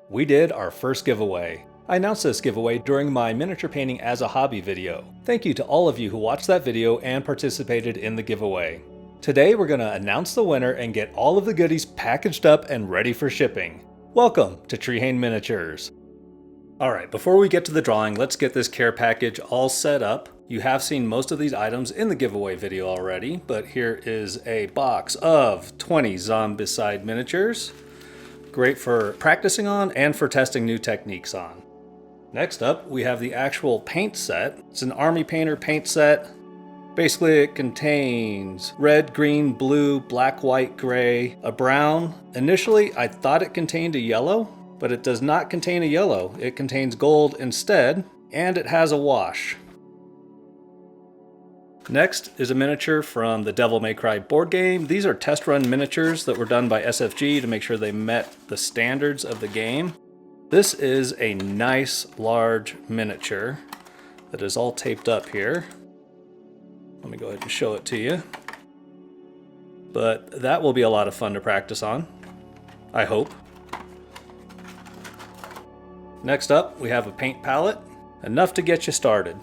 we did our first giveaway. I announced this giveaway during my miniature painting as a hobby video. Thank you to all of you who watched that video and participated in the giveaway. Today we're going to announce the winner and get all of the goodies packaged up and ready for shipping. Welcome to Trehane Miniatures. Alright, before we get to the drawing, let's get this care package all set up. You have seen most of these items in the giveaway video already, but here is a box of 20 Zombicide miniatures. Great for practicing on and for testing new techniques on. Next up, we have the actual paint set. It's an Army Painter paint set. Basically, it contains red, green, blue, black, white, gray, a brown. Initially, I thought it contained a yellow, but it does not contain a yellow. It contains gold instead, and it has a wash. Next is a miniature from the Devil May Cry board game. These are test run miniatures that were done by SFG to make sure they met the standards of the game. This is a nice large miniature that is all taped up here. Let me go ahead and show it to you. But that will be a lot of fun to practice on, I hope. Next up, we have a paint palette, enough to get you started.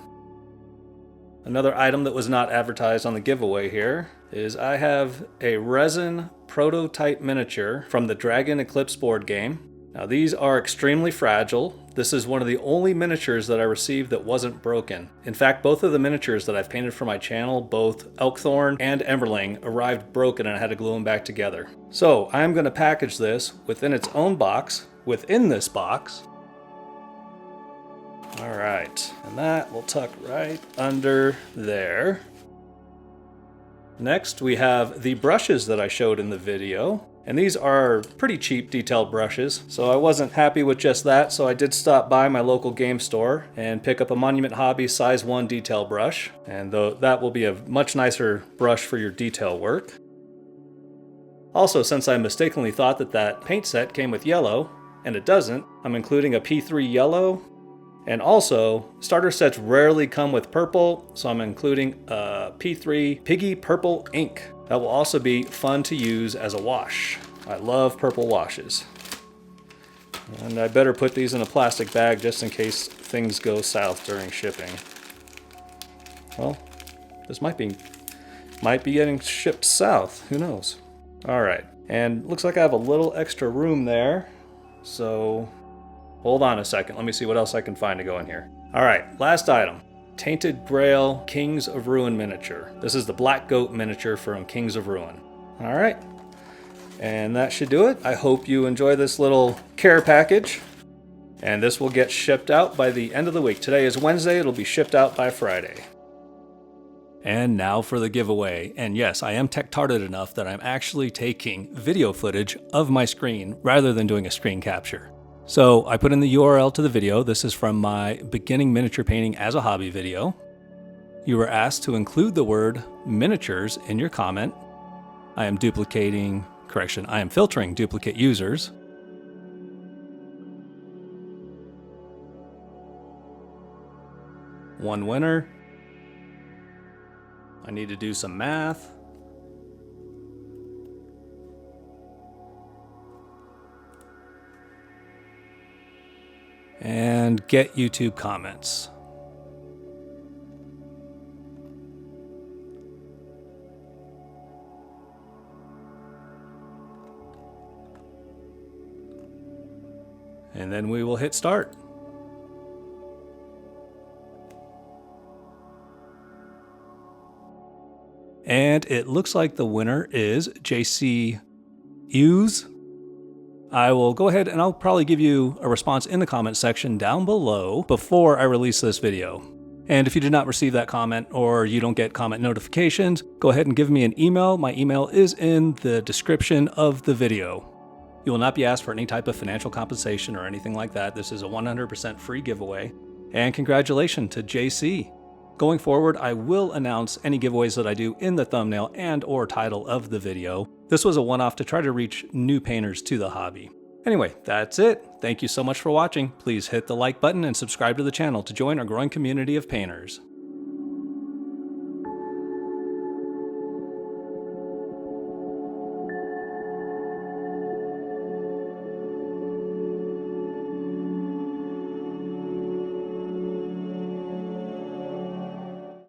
Another item that was not advertised on the giveaway here is I have a resin prototype miniature from the Dragon Eclipse board game. Now these are extremely fragile. This is one of the only miniatures that I received that wasn't broken. In fact, both of the miniatures that I've painted for my channel, both Elkthorn and Emberling, arrived broken and I had to glue them back together. So I'm going to package this within its own box, within this box. All right, and that will tuck right under there. Next, we have the brushes that I showed in the video. And these are pretty cheap detailed brushes, so I wasn't happy with just that, so I did stop by my local game store and pick up a Monument Hobby size 1 detail brush, and that will be a much nicer brush for your detail work. Also, since I mistakenly thought that that paint set came with yellow, and it doesn't, I'm including a P3 yellow, and also, starter sets rarely come with purple, so I'm including a P3 Piggy Purple ink. That will also be fun to use as a wash. I love purple washes. And I better put these in a plastic bag just in case things go south during shipping. Well, this might be getting shipped south, who knows? All right, and looks like I have a little extra room there, so hold on a second, let me see what else I can find to go in here. All right, last item. Tainted Grail Kings of Ruin miniature. This is the Black Goat miniature from Kings of Ruin. All right, and that should do it. I hope you enjoy this little care package, and this will get shipped out by the end of the week. Today is Wednesday, it'll be shipped out by Friday. And now for the giveaway. And yes, I am tech-tarded enough that I'm actually taking video footage of my screen rather than doing a screen capture. So I put in the URL to the video. This is from my beginning miniature painting as a hobby video. You were asked to include the word miniatures in your comment. I am filtering duplicate users. One winner. I need to do some math. And get YouTube comments. And then we will hit start. And it looks like the winner is JC Hughes. I will go ahead and I'll probably give you a response in the comment section down below before I release this video. And if you did not receive that comment or you don't get comment notifications, go ahead and give me an email. My email is in the description of the video. You will not be asked for any type of financial compensation or anything like that. This is a 100% free giveaway. And congratulations to JC. Going forward, I will announce any giveaways that I do in the thumbnail and or title of the video. This was a one-off to try to reach new painters to the hobby. Anyway, that's it. Thank you so much for watching. Please hit the like button and subscribe to the channel to join our growing community of painters.